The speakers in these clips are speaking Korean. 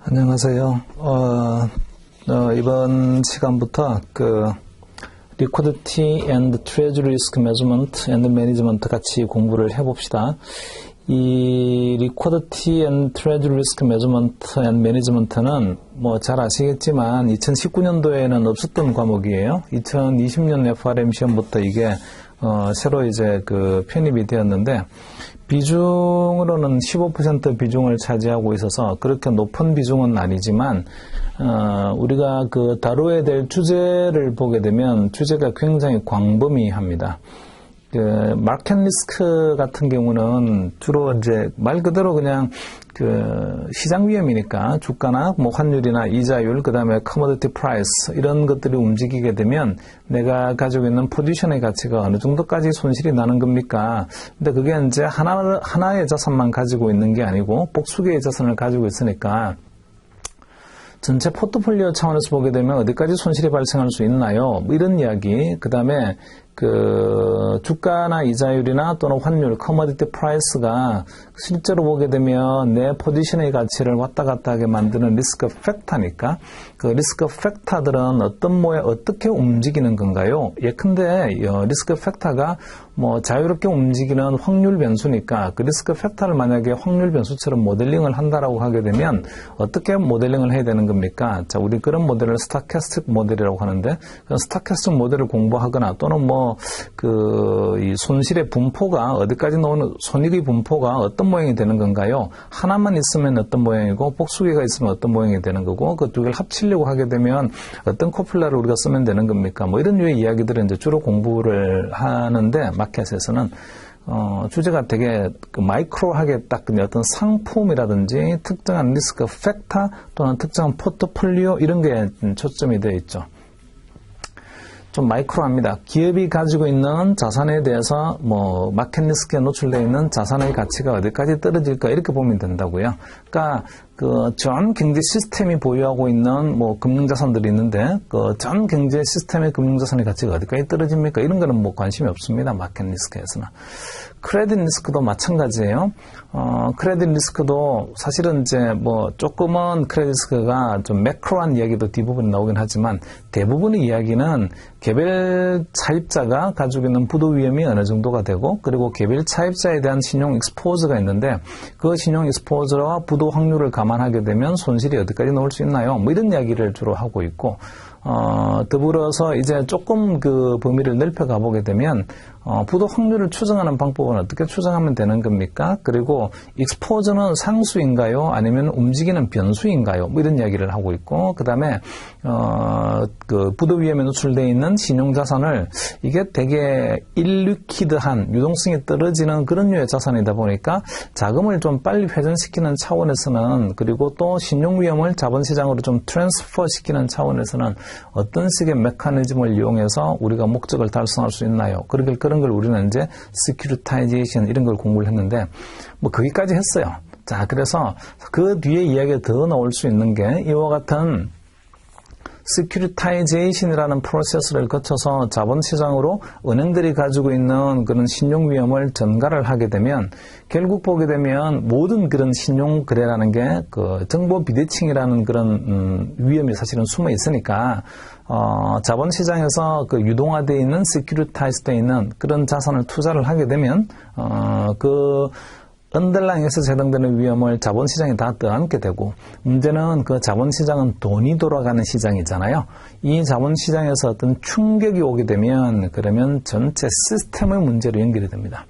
안녕하세요. 이번 시간부터 Liquidity and Treasury Risk Measurement and Management 같이 공부를 해봅시다. 이 Liquidity and Treasury Risk Measurement and Management는 잘 아시겠지만 2019년도에는 없었던 과목이에요. 2020년 FRM 시험부터 이게 새로 이제 편입이 되었는데 비중으로는 15% 비중을 차지하고 있어서 그렇게 높은 비중은 아니지만 우리가 다뤄야 될 주제를 보게 되면 주제가 굉장히 광범위합니다. 마켓 리스크 같은 경우는 주로 이제 말 그대로 그냥 시장 위험이니까 주가나 환율이나 이자율, 그다음에 커머디티 프라이스 이런 것들이 움직이게 되면 내가 가지고 있는 포지션의 가치가 어느 정도까지 손실이 나는 겁니까? 근데 그게 이제 하나의 자산만 가지고 있는 게 아니고 복수 개의 자산을 가지고 있으니까 전체 포트폴리오 차원에서 보게 되면 어디까지 손실이 발생할 수 있나요? 이런 이야기. 그다음에 주가나 이자율이나 또는 환율, 커머디티 프라이스가 실제로 보게 되면 내 포지션의 가치를 왔다 갔다 하게 만드는 리스크 팩터니까 그 리스크 팩터들은 어떻게 움직이는 건가요? 예컨대 리스크 팩터가 자유롭게 움직이는 확률 변수니까 그 리스크 팩터를 만약에 확률 변수처럼 모델링을 한다라고 하게 되면 어떻게 모델링을 해야 되는 겁니까? 자, 우리 그런 모델을 스타캐스틱 모델이라고 하는데 스타캐스틱 모델을 공부하거나 또는 이 손실의 분포가 어디까지 나오는 손익의 분포가 어떤 모양이 되는 건가요? 하나만 있으면 어떤 모양이고 복수개가 있으면 어떤 모양이 되는 거고 그 두 개를 합치려고 하게 되면 어떤 코플라를 우리가 쓰면 되는 겁니까? 이런 류의 이야기들을 이제 주로 공부를 하는데 마켓에서는 주제가 되게 마이크로하게 딱 어떤 상품이라든지 특정한 리스크 팩터 또는 특정한 포트폴리오 이런 게 초점이 되어 있죠. 좀 마이크로합니다. 기업이 가지고 있는 자산에 대해서 마켓 리스크에 노출되어 있는 자산의 가치가 어디까지 떨어질까 이렇게 보면 된다고요. 그러니까 전 경제 시스템이 보유하고 있는 금융자산들이 있는데 전 경제 시스템의 금융자산의 가치가 어디까지 떨어집니까? 이런 거는 관심이 없습니다. 마켓 리스크에서는. 크레딧 리스크도 마찬가지예요. 크레딧 리스크도 사실은 이제 조금은 크레딧 리스크가 좀 매크로한 이야기도 뒷부분에 나오긴 하지만 대부분의 이야기는 개별 차입자가 가지고 있는 부도 위험이 어느 정도가 되고 그리고 개별 차입자에 대한 신용 익스포즈가 있는데 그 신용 익스포즈와 부도 확률을 감안하게 되면 손실이 어디까지 나올 수 있나요? 이런 이야기를 주로 하고 있고 더불어서 이제 조금 범위를 넓혀가 보게 되면 부도 확률을 추정하는 방법은 어떻게 추정하면 되는 겁니까? 그리고 익스포저는 상수인가요? 아니면 움직이는 변수인가요? 이런 이야기를 하고 있고 그 다음에 부도 위험에 노출되어 있는 신용자산을 이게 되게 일리퀴드한 유동성이 떨어지는 그런 류의 자산이다 보니까 자금을 좀 빨리 회전시키는 차원에서는 그리고 또 신용 위험을 자본시장으로 좀 트랜스퍼 시키는 차원에서는 어떤 식의 메커니즘을 이용해서 우리가 목적을 달성할 수 있나요? 그런 걸 우리는 이제 securitization 이런 걸 공부를 했는데 거기까지 했어요. 자, 그래서 그 뒤에 이야기가 더 나올 수 있는 게 이와 같은 securitization이라는 프로세스를 거쳐서 자본시장으로 은행들이 가지고 있는 그런 신용 위험을 전가를 하게 되면 결국 보게 되면 모든 그런 신용 거래라는 게 정보 비대칭이라는 그런 위험이 사실은 숨어 있으니까 자본시장에서 유동화되어 있는 securitized 있는 그런 자산을 투자를 하게 되면 언더라인에서 제공되는 위험을 자본시장이 다 떠안게 되고 문제는 자본시장은 돈이 돌아가는 시장이잖아요. 이 자본시장에서 어떤 충격이 오게 되면 그러면 전체 시스템의 문제로 연결이 됩니다.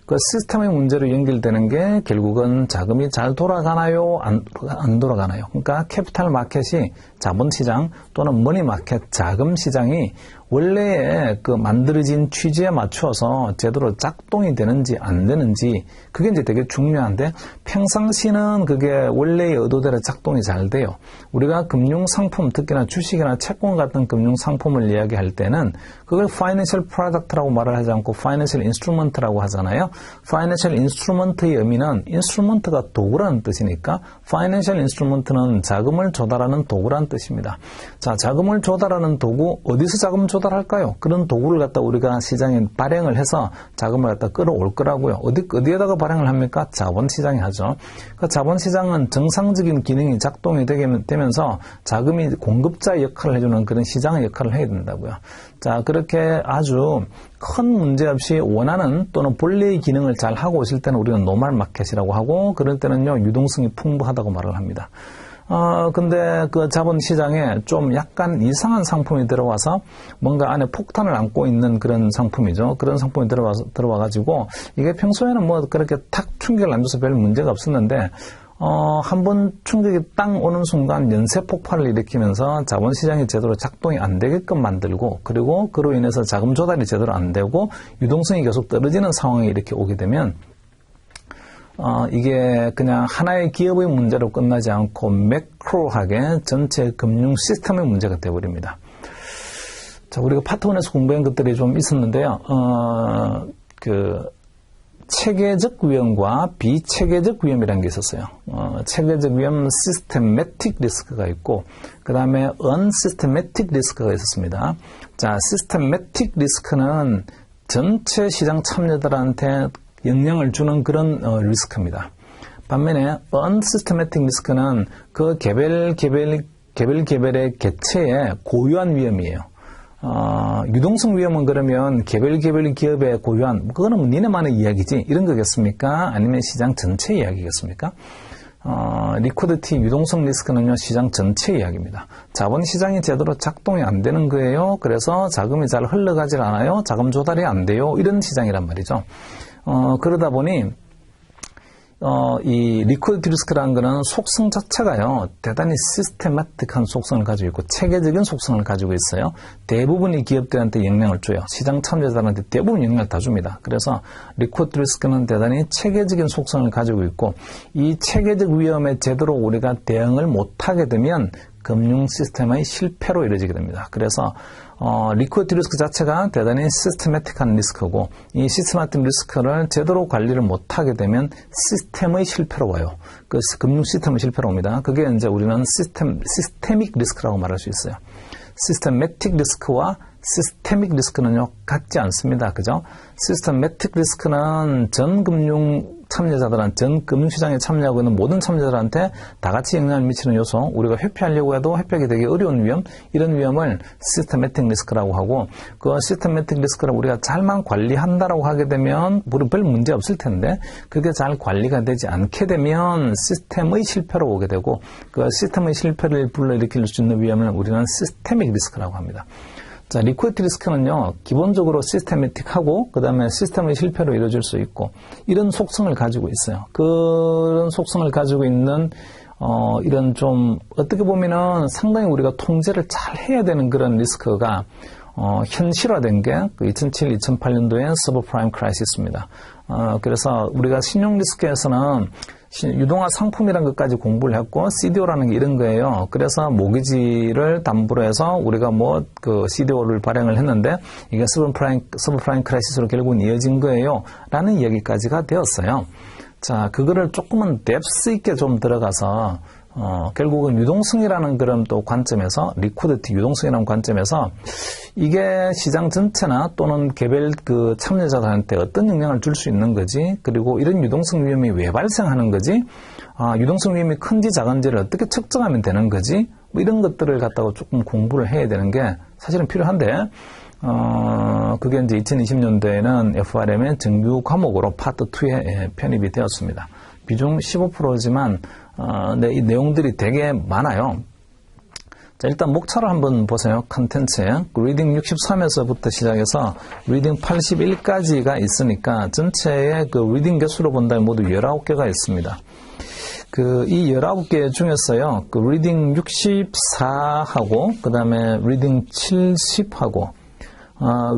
그 시스템의 문제로 연결되는 게 결국은 자금이 잘 돌아가나요? 안 돌아가나요? 그러니까 캐피탈 마켓이 자본시장 또는 머니마켓 자금시장이 원래의 만들어진 취지에 맞춰서 제대로 작동이 되는지 안 되는지 그게 이제 되게 중요한데 평상시는 그게 원래의 의도대로 작동이 잘 돼요. 우리가 금융상품 특히나 주식이나 채권 같은 금융상품을 이야기할 때는 그걸 financial product라고 말을 하지 않고 financial instrument라고 하잖아요. financial instrument의 의미는 instrument가 도구라는 뜻이니까 financial instrument는 자금을 조달하는 도구라는 뜻입니다. 자, 자금을 조달하는 도구 어디서 자금 조달할까요? 그런 도구를 갖다 우리가 시장에 발행을 해서 자금을 갖다 끌어올 거라고요. 어디에다가 발행을 합니까? 자본시장에 하죠. 그 자본시장은 정상적인 기능이 작동이 되면서 자금이 공급자의 역할을 해주는 그런 시장의 역할을 해야 된다고요. 자, 그렇게 아주 큰 문제 없이 원하는 또는 본래의 기능을 잘 하고 오실 때는 우리는 노멀 마켓이라고 하고, 그럴 때는요, 유동성이 풍부하다고 말을 합니다. 근데 그 자본시장에 좀 약간 이상한 상품이 들어와서 뭔가 안에 폭탄을 안고 있는 그런 상품이죠. 그런 상품이 들어와가지고 이게 평소에는 뭐 그렇게 탁 충격을 안 줘서 별 문제가 없었는데, 한번 충격이 땅 오는 순간 연쇄 폭발을 일으키면서 자본시장이 제대로 작동이 안 되게끔 만들고, 그리고 그로 인해서 자금 조달이 제대로 안 되고 유동성이 계속 떨어지는 상황이 이렇게 오게 되면 이게 그냥 하나의 기업의 문제로 끝나지 않고 매크로하게 전체 금융 시스템의 문제가 되어버립니다. 자, 우리가 파트 1에서 공부한 것들이 좀 있었는데요. 체계적 위험과 비체계적 위험이라는 게 있었어요. 체계적 위험, 시스테매틱 리스크가 있고, 그 다음에 언시스테매틱 리스크가 있었습니다. 자, 시스테매틱 리스크는 전체 시장 참여자들한테 영향을 주는 그런 리스크입니다. 반면에 unsystemetic 리스크는 그 개별의 개체의 고유한 위험이에요. 유동성 위험은 그러면 개별 기업의 고유한, 그거는 니네만의 이야기지 이런 거겠습니까? 아니면 시장 전체 이야기겠습니까? 리퀴디티 유동성 리스크는요, 시장 전체 이야기입니다. 자본시장이 제대로 작동이 안 되는 거예요. 그래서 자금이 잘 흘러가질 않아요. 자금 조달이 안 돼요. 이런 시장이란 말이죠. 그러다 보니 이 리퀴디티 리스크라는 거는 속성 자체가요, 대단히 시스테마틱한 속성을 가지고 있고 체계적인 속성을 가지고 있어요. 대부분의 기업들한테 영향을 줘요. 시장 참여자들한테 대부분 영향을 다 줍니다. 그래서 리퀴디티 리스크는 대단히 체계적인 속성을 가지고 있고, 이 체계적 위험에 제대로 우리가 대응을 못하게 되면 금융 시스템의 실패로 이루어지게 됩니다. 그래서 리퀴디티 리스크 자체가 대단히 시스테매틱한 리스크고, 이 시스테매틱 리스크를 제대로 관리를 못하게 되면 시스템의 실패로 와요. 그 금융 시스템의 실패로 옵니다. 그게 이제 우리는 시스테믹 리스크라고 말할 수 있어요. 시스테매틱 리스크와 시스테믹 리스크는요, 같지 않습니다. 그죠? 시스테매틱 리스크는 전 금융시장에 참여하고 있는 모든 참여자들한테 다 같이 영향을 미치는 요소, 우리가 회피하려고 해도 회피하기 되게 어려운 위험, 이런 위험을 시스테매틱 리스크라고 하고, 그 시스테매틱 리스크를 우리가 잘만 관리한다라고 하게 되면 별 문제 없을 텐데, 그게 잘 관리가 되지 않게 되면 시스템의 실패로 오게 되고, 그 시스템의 실패를 불러일으킬 수 있는 위험을 우리는 시스테믹 리스크라고 합니다. 자, 리퀴디티 리스크는요, 기본적으로 시스테매틱하고, 그 다음에 시스템의 실패로 이루어질 수 있고, 이런 속성을 가지고 있어요. 그런 속성을 가지고 있는, 이런 좀, 어떻게 보면은 상당히 우리가 통제를 잘 해야 되는 그런 리스크가, 현실화된 게, 2007, 2008년도의 서브프라임 크라이시스입니다. 그래서 우리가 신용 리스크에서는 유동화 상품이라는 것까지 공부를 했고, CDO라는 게 이런 거예요. 그래서 모기지를 담보로 해서 우리가 CDO를 발행을 했는데, 이게 서브프라임 크라이시스로 결국은 이어진 거예요. 라는 이야기까지가 되었어요. 자, 그거를 조금은 뎁스 있게 좀 들어가서, 결국은 유동성이라는 그런 또 관점에서, 리퀴디티 유동성이라는 관점에서, 이게 시장 전체나 또는 개별 참여자들한테 어떤 영향을 줄 수 있는 거지, 그리고 이런 유동성 위험이 왜 발생하는 거지, 유동성 위험이 큰지 작은지를 어떻게 측정하면 되는 거지, 뭐 이런 것들을 갖다가 조금 공부를 해야 되는 게 사실은 필요한데, 그게 이제 2020년도에는 FRM의 정규 과목으로 파트 2에 편입이 되었습니다. 비중 15%지만, 이 내용들이 되게 많아요. 자, 일단 목차를 한번 보세요. 컨텐츠에. 리딩 63에서부터 시작해서 리딩 81까지가 있으니까 전체의 리딩 개수로 본다면 모두 19개가 있습니다. 이 19개 중에서요, 리딩 64하고, 그 다음에 리딩 70하고,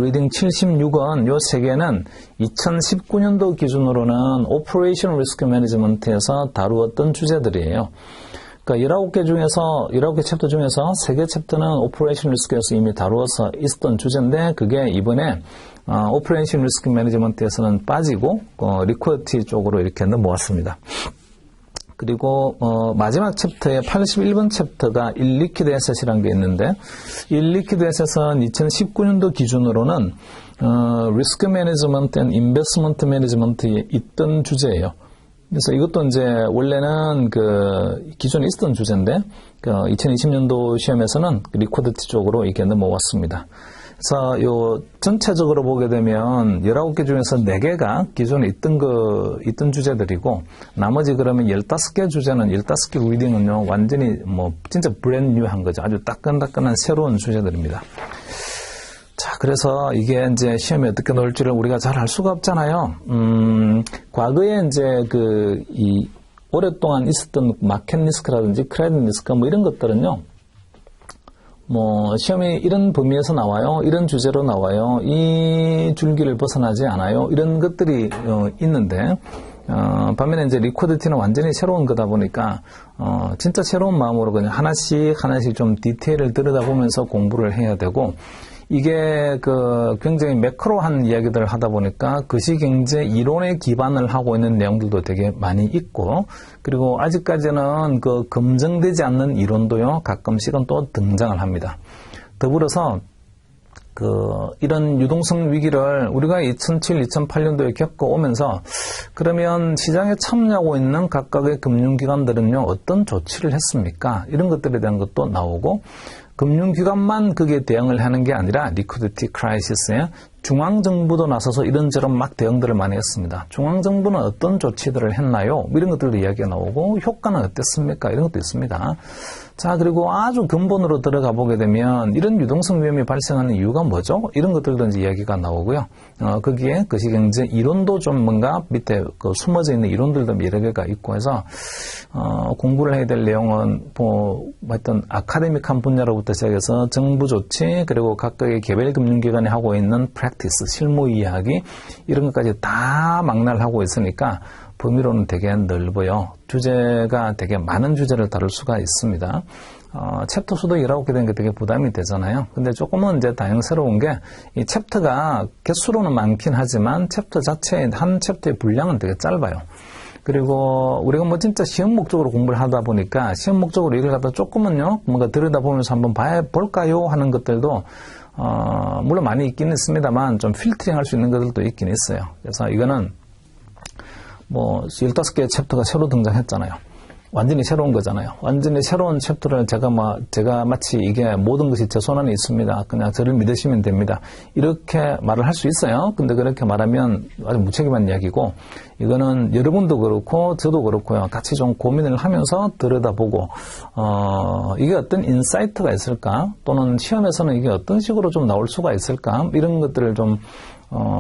리딩 76은 요 세 개는 2019년도 기준으로는 Operation Risk Management에서 다루었던 주제들이에요. 그러니까 19개 챕터 중에서 3개 챕터는 Operation Risk에서 이미 다루어서 있었던 주제인데, 그게 이번에 Operation Risk Management에서는 빠지고 Liquidity 쪽으로 이렇게 넘어왔습니다. 그리고 마지막 챕터의 81번 챕터가 일리퀴드 에셋이라는 게 있는데 일리퀴드 에셋은 2019년도 기준으로는 리스크 매니지먼트 앤 인베스트먼트 매니지먼트에 있던 주제예요. 그래서 이것도 이제 원래는 기존에 있었던 주제인데 2020년도 시험에서는 리코더티 쪽으로 이렇게 넘어왔습니다. 그래서 요 전체적으로 보게 되면 19개 중에서 4개가 기존에 있던 주제들이고 나머지 그러면 15개 주제는 15개 리딩은요 완전히 진짜 브랜뉴한 거죠. 아주 따끈따끈한 새로운 주제들입니다. 자, 그래서 이게 이제 시험에 어떻게 나올지를 우리가 잘 알 수가 없잖아요. 과거에 이제 이 오랫동안 있었던 마켓 리스크라든지 크레딧 리스크 이런 것들은요. 시험이 이런 범위에서 나와요. 이런 주제로 나와요. 이 줄기를 벗어나지 않아요. 이런 것들이 있는데 반면에 이제 리코더티는 완전히 새로운 거다 보니까 진짜 새로운 마음으로 그냥 하나씩 좀 디테일을 들여다보면서 공부를 해야 되고 이게 굉장히 매크로한 이야기들을 하다 보니까 거시경제 이론에 기반을 하고 있는 내용들도 되게 많이 있고 그리고 아직까지는 검증되지 않는 이론도요 가끔씩은 또 등장을 합니다. 더불어서 이런 유동성 위기를 우리가 2007, 2008년도에 겪어오면서 그러면 시장에 참여하고 있는 각각의 금융기관들은요 어떤 조치를 했습니까? 이런 것들에 대한 것도 나오고 금융기관만 거기에 대응을 하는 게 아니라 리퀴디티 크라이시스에 중앙정부도 나서서 이런저런 막 대응들을 많이 했습니다. 중앙정부는 어떤 조치들을 했나요? 이런 것들도 이야기가 나오고 효과는 어땠습니까? 이런 것도 있습니다. 자, 그리고 아주 근본으로 들어가 보게 되면 이런 유동성 위험이 발생하는 이유가 뭐죠? 이런 것들도 이제 이야기가 나오고요. 거기에 거시경제 이론도 좀 뭔가 밑에 숨어져 있는 이론들도 여러 개가 있고 해서 공부를 해야 될 내용은 하여튼 아카데믹한 분야로부터 시작해서 정부 조치 그리고 각각의 개별 금융기관이 하고 있는 프랙티스, 실무 이야기 이런 것까지 다 망라하고 있으니까 범위로는 되게 넓어요. 주제가 되게 많은 주제를 다룰 수가 있습니다. 챕터 수도 19개 되는 게 되게 부담이 되잖아요. 근데 조금은 이제 다양스러운 게 이 챕터가 개수로는 많긴 하지만 챕터 자체의 한 챕터의 분량은 되게 짧아요. 그리고 우리가 진짜 시험 목적으로 공부를 하다 보니까 시험 목적으로 이걸 갖다 조금은요 뭔가 들여다보면서 한번 볼까요 하는 것들도 물론 많이 있긴 있습니다만 좀 필터링 할 수 있는 것들도 있긴 있어요. 그래서 이거는 15개의 챕터가 새로 등장했잖아요. 완전히 새로운 거잖아요. 완전히 새로운 챕터를 제가 마치 이게 모든 것이 제 손안에 있습니다. 그냥 저를 믿으시면 됩니다. 이렇게 말을 할 수 있어요. 근데 그렇게 말하면 아주 무책임한 이야기고, 이거는 여러분도 그렇고, 저도 그렇고요. 같이 좀 고민을 하면서 들여다보고, 이게 어떤 인사이트가 있을까? 또는 시험에서는 이게 어떤 식으로 좀 나올 수가 있을까? 이런 것들을 좀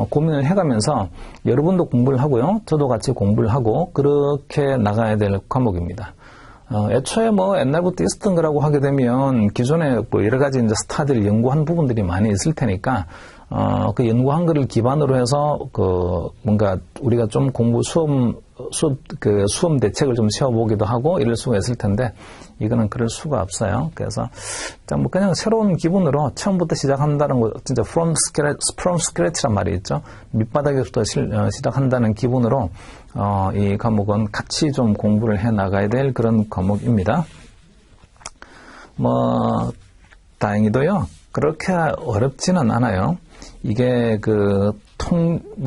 고민을 해가면서 여러분도 공부를 하고요. 저도 같이 공부를 하고 그렇게 나가야 될 과목입니다. 애초에 옛날부터 있었던 거라고 하게 되면 기존에 여러 가지 이제 스타들이 연구한 부분들이 많이 있을 테니까 그 연구한 거를 기반으로 해서 뭔가 우리가 좀 수험 대책을 좀 세워보기도 하고 이럴 수가 있을 텐데 이거는 그럴 수가 없어요. 그래서 그냥 새로운 기분으로 처음부터 시작한다는 거, 진짜 from scratch란 말이 있죠. 밑바닥에서부터 시작한다는 기분으로 이 과목은 같이 좀 공부를 해 나가야 될 그런 과목입니다. 다행히도요. 그렇게 어렵지는 않아요. 이게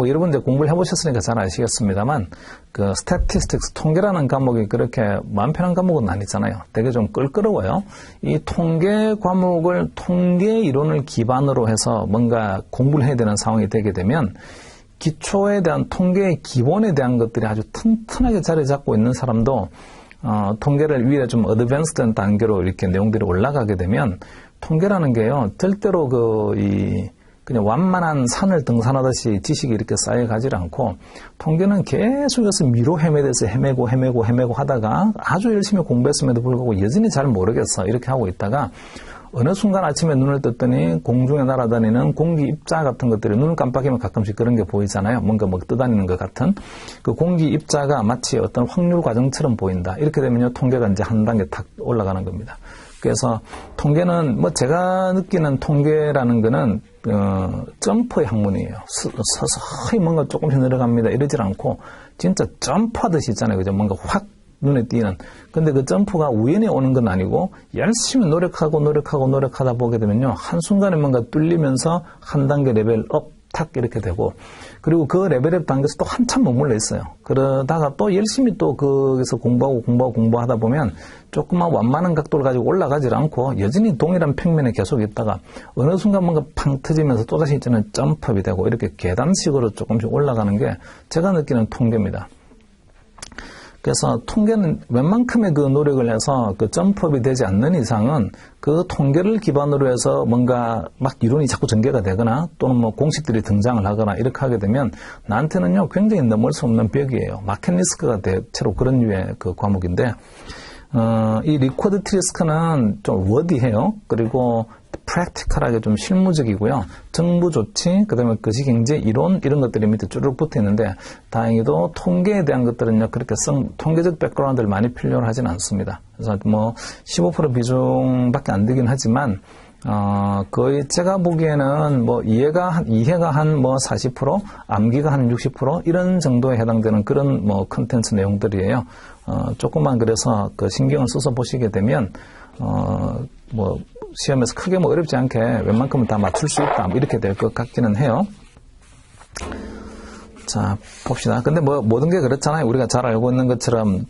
여러분 이제 공부를 해보셨으니까 잘 아시겠습니다만, statistics, 통계라는 과목이 그렇게 마음 편한 과목은 아니잖아요. 되게 좀 껄끄러워요. 이 통계 과목을 통계 이론을 기반으로 해서 뭔가 공부를 해야 되는 상황이 되게 되면, 기초에 대한 통계의 기본에 대한 것들이 아주 튼튼하게 자리 잡고 있는 사람도, 통계를 위에 좀 어드밴스된 단계로 이렇게 내용들이 올라가게 되면, 통계라는 게요, 절대로 그냥 완만한 산을 등산하듯이 지식이 이렇게 쌓여가질 않고, 통계는 계속해서 미로 헤매고 하다가 아주 열심히 공부했음에도 불구하고 여전히 잘 모르겠어. 이렇게 하고 있다가, 어느 순간 아침에 눈을 떴더니 공중에 날아다니는 공기 입자 같은 것들이 눈을 깜빡이면 가끔씩 그런 게 보이잖아요. 뭔가 떠다니는 것 같은. 그 공기 입자가 마치 어떤 확률 과정처럼 보인다. 이렇게 되면요, 통계가 이제 한 단계 탁 올라가는 겁니다. 그래서 통계는 제가 느끼는 통계라는 거는 점프의 학문이에요. 서서히 뭔가 조금씩 내려갑니다. 이러질 않고 진짜 점프하듯이 있잖아요. 그죠? 뭔가 확 눈에 띄는. 근데 그 점프가 우연히 오는 건 아니고 열심히 노력하다 보게 되면요. 한순간에 뭔가 뚫리면서 한 단계 레벨 업, 탁 이렇게 되고, 그리고 그 레벨업 단계에서 또 한참 머물러 있어요. 그러다가 또 열심히 또 거기서 공부하다 보면 조금만 완만한 각도를 가지고 올라가질 않고 여전히 동일한 평면에 계속 있다가 어느 순간 뭔가 팡 터지면서 또다시 이제는 점프업이 되고 이렇게 계단식으로 조금씩 올라가는 게 제가 느끼는 통계입니다. 그래서 통계는 웬만큼의 그 노력을 해서 그 점프업이 되지 않는 이상은 그 통계를 기반으로 해서 뭔가 막 이론이 자꾸 전개가 되거나 또는 뭐 공식들이 등장을 하거나 이렇게 하게 되면 나한테는요 굉장히 넘을 수 없는 벽이에요. 마켓 리스크가 대체로 그런 류의 그 과목인데 이 리쿼드 리스크는 좀 워디해요. 그리고 프랙티컬하게 좀 실무적이고요. 정부 조치, 그 다음에 거시경제 이론 이런 것들이 밑에 쭈르륵 붙어 있는데 다행히도 통계에 대한 것들은요 그렇게 통계적 백그라운드를 많이 필요로 하진 않습니다. 그래서 뭐 15% 비중밖에 안 되긴 하지만 거의 제가 보기에는 뭐 이해가 한 뭐 40%, 암기가 한 60% 이런 정도에 해당되는 그런 뭐 컨텐츠 내용들이에요. 조금만 그래서 그 신경을 써서 보시게 되면 뭐 시험에서 크게 뭐 어렵지 않게 웬만큼은 다 맞출 수 있다 이렇게 될 것 같기는 해요. 자 봅시다. 근데 뭐 모든 게 그렇잖아요. 우리가 잘 알고 있는 것처럼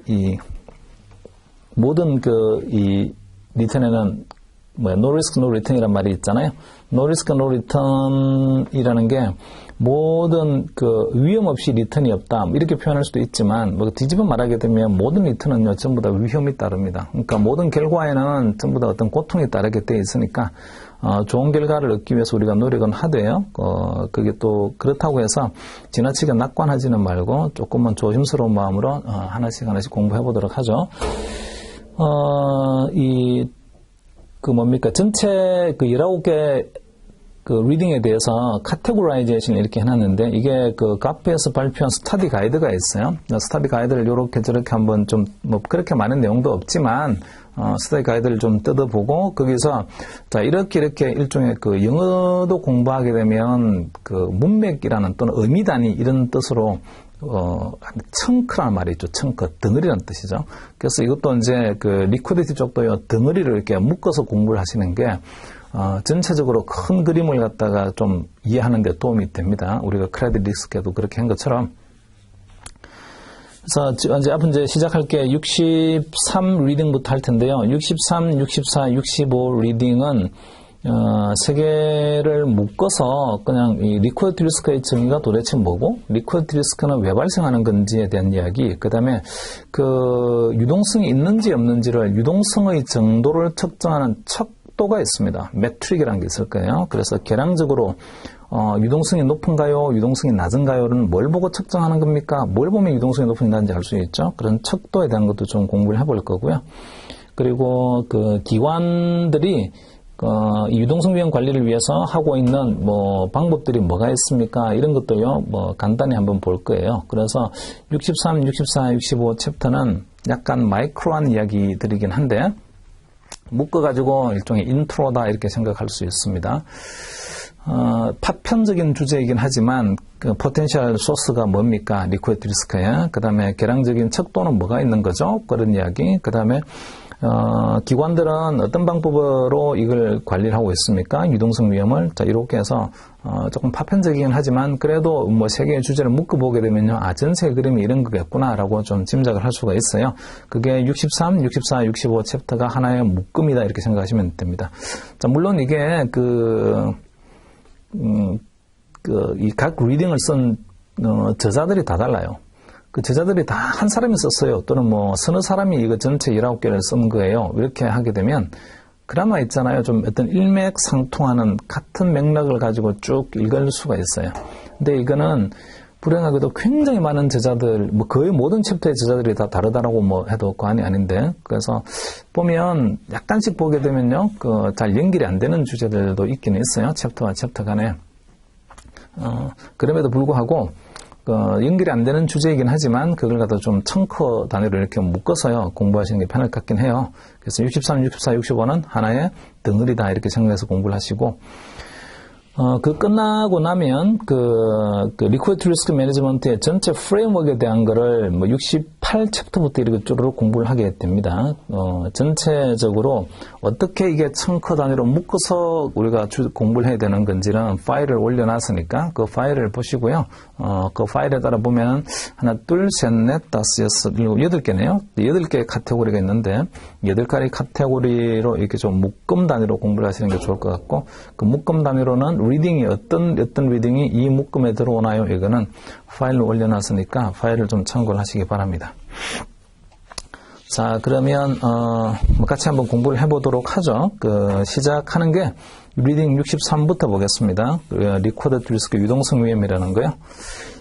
이 모든 이 리턴에는 no risk, no return이란 말이 있잖아요. no risk, no return이라는 게 모든 그 위험 없이 리턴이 없다 이렇게 표현할 수도 있지만 뭐 뒤집어 말하게 되면 모든 리턴은요 전부 다 위험이 따릅니다. 그러니까 모든 결과에는 전부 다 어떤 고통이 따르게 돼 있으니까 좋은 결과를 얻기 위해서 우리가 노력은 하되요. 그게 또 그렇다고 해서 지나치게 낙관하지는 말고 조금만 조심스러운 마음으로 하나씩 공부해 보도록 하죠. 전체 그 19개 그 리딩에 대해서 카테고라이제이션 이렇게 해놨는데 이게 그 가프에서 발표한 스터디 가이드가 있어요. 스터디 가이드를 요렇게 저렇게 한번 좀 뭐 그렇게 많은 내용도 없지만 스터디 가이드를 좀 뜯어보고 거기서 자 이렇게 일종의 그 영어도 공부하게 되면 그 문맥이라는 또는 의미 단위 이런 뜻으로 청크라는 말이 있죠. 청크, 덩어리라는 뜻이죠. 그래서 이것도 이제 그 리퀴디티 쪽도요, 덩어리를 이렇게 묶어서 공부를 하시는 게, 전체적으로 큰 그림을 갖다가 좀 이해하는 데 도움이 됩니다. 우리가 크레딧 리스크에도 그렇게 한 것처럼. 그래서 이제 시작할게 63 리딩부터 할 텐데요. 63, 64, 65 리딩은 세 개를 묶어서 그냥 이 리쿼드 리스크의 정의가 도대체 뭐고, 리쿼드 리스크는 왜 발생하는 건지에 대한 이야기, 그 다음에 그 유동성이 있는지 없는지를 유동성의 정도를 측정하는 척도가 있습니다. 매트릭이라는 게 있을 거예요. 그래서 계량적으로 유동성이 높은가요? 유동성이 낮은가요?는 뭘 보고 측정하는 겁니까? 뭘 보면 유동성이 높은지 낮은지 알 수 있죠. 그런 척도에 대한 것도 좀 공부를 해볼 거고요. 그리고 그 기관들이 이 유동성 위험 관리를 위해서 하고 있는 뭐 방법들이 뭐가 있습니까? 이런 것도요, 뭐 간단히 한번 볼 거예요. 그래서 63, 64, 65 챕터는 약간 마이크로한 이야기들이긴 한데 묶어가지고 일종의 인트로다 이렇게 생각할 수 있습니다. 파편적인 주제이긴 하지만 그 포텐셜 소스가 뭡니까? 리퀴드 리스크에. 그 다음에 계량적인 척도는 뭐가 있는 거죠? 그런 이야기. 그 다음에 기관들은 어떤 방법으로 이걸 관리를 하고 있습니까? 유동성 위험을. 자, 이렇게 해서, 조금 파편적이긴 하지만, 그래도 뭐 세 개의 주제를 묶어보게 되면요. 전체 그림이 이런 거겠구나라고 좀 짐작을 할 수가 있어요. 그게 63, 64, 65 챕터가 하나의 묶음이다. 이렇게 생각하시면 됩니다. 자, 물론 이게 이 각 리딩을 쓴, 저자들이 다 달라요. 그 저자들이 다 한 사람이 썼어요. 또는 뭐 서너 사람이 이거 전체 19개를 쓴 거예요. 이렇게 하게 되면 그나마 있잖아요. 좀 어떤 일맥상통하는 같은 맥락을 가지고 쭉 읽을 수가 있어요. 근데 이거는 불행하게도 굉장히 많은 저자들, 뭐 거의 모든 챕터의 저자들이 다 다르다라고 뭐 해도 과언이 아닌데, 그래서 보면 약간씩 보게 되면요, 잘 연결이 안 되는 주제들도 있기는 있어요. 챕터와 챕터 간에. 그럼에도 불구하고 연결이 안 되는 주제이긴 하지만 그걸 갖다 좀 청커 단위로 이렇게 묶어서요 공부하시는 게 편할 것 같긴 해요. 그래서 63, 64, 65는 하나의 덩어리다 이렇게 생각해서 공부를 하시고 그 끝나고 나면 리퀴디티 리스크 매니지먼트의 전체 프레임워크에 대한 거를 68챕터부터 이렇게 쪼르륵 공부를 하게 됩니다. 전체적으로 어떻게 이게 청커 단위로 묶어서 우리가 공부를 해야 되는 건지는 파일을 올려놨으니까 그 파일을 보시고요. 그 파일에 따라 보면 하나, 둘, 셋, 넷, 다섯, 여섯, 일곱, 8개네요. 8개의 카테고리가 있는데 8가지 카테고리로 이렇게 좀 묶음 단위로 공부를 하시는 게 좋을 것 같고 그 묶음 단위로는 리딩이 어떤 리딩이 이 묶음에 들어오나요? 이거는 파일로 올려놨으니까 파일을 좀 참고를 하시기 바랍니다. 자, 그러면 같이 한번 공부를 해보도록 하죠. 시작하는 게 리딩 63부터 보겠습니다. 리코더드 리스크 유동성 위험이라는 거요.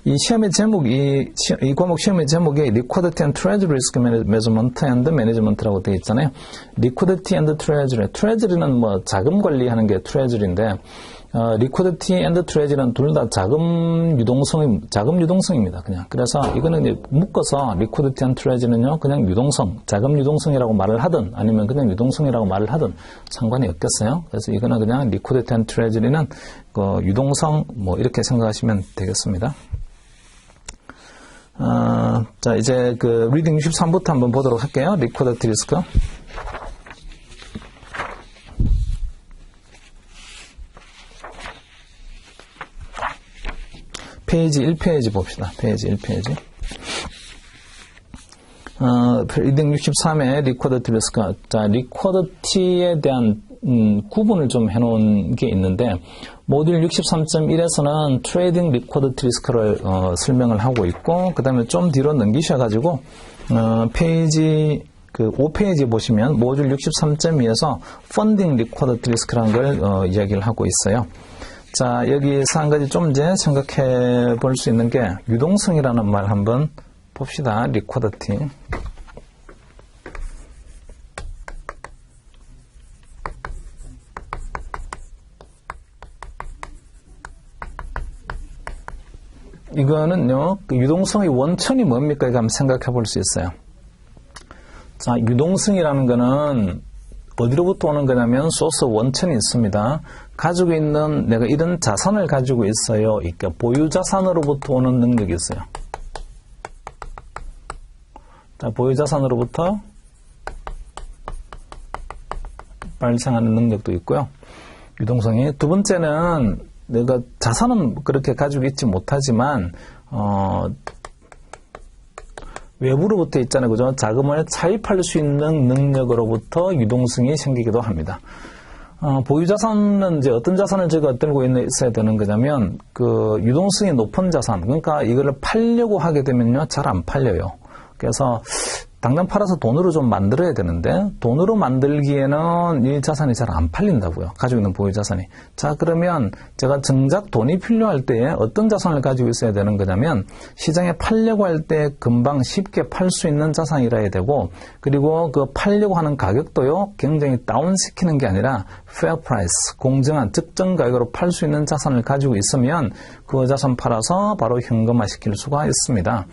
이 시험의 제목이 이 과목 시험의 제목이 Liquidity and Treasury Risk Measurement and Management라고 되어 있잖아요. Liquidity and Treasury. Treasury는 자금 관리하는 게 Treasury인데 Liquidity and Treasury는 둘 다 자금 유동성입니다. 그냥. 그래서 이거는 이제 묶어서 Liquidity and Treasury는요, 그냥 유동성, 자금 유동성이라고 말을 하든 아니면 그냥 유동성이라고 말을 하든 상관이 없겠어요. 그래서 이거는 그냥 Liquidity and Treasury는 유동성 이렇게 생각하시면 되겠습니다. 자, 이제 리딩 63부터 한번 보도록 할게요. Liquidity Risk. 페이지 1페이지 봅시다. 페이지 1페이지. 리딩 63의 리코더티 리스크. 자, 리코더티에 대한 구분을 좀 해놓은 게 있는데, 모듈 63.1에서는 트레이딩 리코더티 리스크를 설명을 하고 있고, 그 다음에 좀 뒤로 넘기셔가지고, 페이지 5페이지 보시면 모듈 63.2에서 펀딩 리코더티 리스크라는 걸 이야기를 하고 있어요. 자, 여기서 한 가지 좀 이제 생각해 볼 수 있는 게 유동성이라는 말 한번 봅시다. 리코더티. 이거는요, 유동성의 원천이 뭡니까? 이거 한번 생각해 볼 수 있어요. 자, 유동성이라는 거는 어디로부터 오는 거냐면 소스 원천이 있습니다. 가지고 있는 내가 이런 자산을 가지고 있어요. 그러니까 보유자산으로부터 오는 능력이 있어요. 자, 보유자산으로부터 발생하는 능력도 있고요. 유동성이. 두 번째는 내가 자산은 그렇게 가지고 있지 못하지만 외부로부터 있잖아요. 그죠? 자금을 차입할 수 있는 능력으로부터 유동성이 생기기도 합니다. 보유자산은 이제 어떤 자산을 제가 들고 있어야 되는 거냐면, 유동성이 높은 자산, 그러니까 이거를 팔려고 하게 되면요, 잘 안 팔려요. 그래서, 당장 팔아서 돈으로 좀 만들어야 되는데, 돈으로 만들기에는 이 자산이 잘 안 팔린다고요. 가지고 있는 보유자산이. 자, 그러면 제가 정작 돈이 필요할 때에 어떤 자산을 가지고 있어야 되는 거냐면, 시장에 팔려고 할 때 금방 쉽게 팔 수 있는 자산이라 해야 되고, 그리고 팔려고 하는 가격도요, 굉장히 다운시키는 게 아니라, fair price, 공정한 적정 가격으로 팔 수 있는 자산을 가지고 있으면, 그 자산 팔아서 바로 현금화 시킬 수가 있습니다.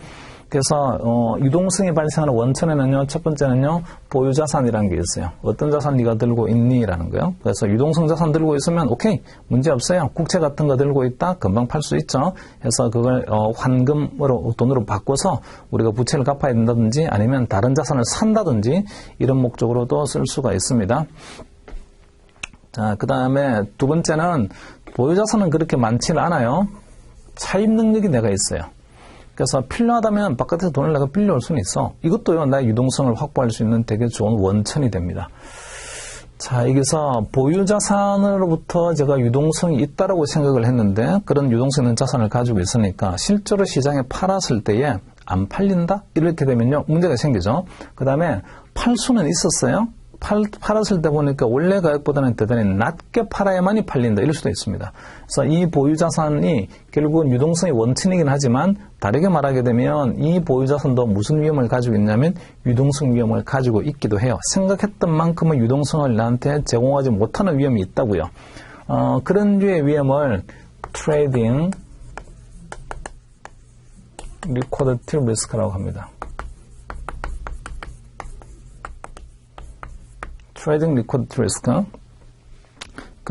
그래서 유동성이 발생하는 원천에는요, 첫 번째는요, 보유자산이라는 게 있어요. 어떤 자산 네가 들고 있니? 라는 거요. 그래서 유동성 자산 들고 있으면 오케이, 문제 없어요. 국채 같은 거 들고 있다? 금방 팔 수 있죠. 그래서 그걸 환금으로, 돈으로 바꿔서 우리가 부채를 갚아야 된다든지 아니면 다른 자산을 산다든지 이런 목적으로도 쓸 수가 있습니다. 자, 그 다음에 두 번째는 보유자산은 그렇게 많지는 않아요. 차입 능력이 내가 있어요. 그래서 필요하다면 바깥에서 돈을 내가 빌려올 수는 있어. 이것도요, 나의 유동성을 확보할 수 있는 되게 좋은 원천이 됩니다. 자, 여기서 보유자산으로부터 제가 유동성이 있다라고 생각을 했는데, 그런 유동성 있는 자산을 가지고 있으니까 실제로 시장에 팔았을 때에 안 팔린다? 이렇게 되면요, 문제가 생기죠. 그 다음에 팔 수는 있었어요. 팔았을 때 보니까 원래 가격보다는 대단히 낮게 팔아야만이 팔린다. 이럴 수도 있습니다. 그래서 이 보유자산이 결국은 유동성의 원천이긴 하지만 다르게 말하게 되면 이 보유자산도 무슨 위험을 가지고 있냐면 유동성 위험을 가지고 있기도 해요. 생각했던 만큼의 유동성을 나한테 제공하지 못하는 위험이 있다고요. 그런 류의 위험을 트레이딩 리코더티 리스크라고 합니다. 트레이딩 리코더티 리스크.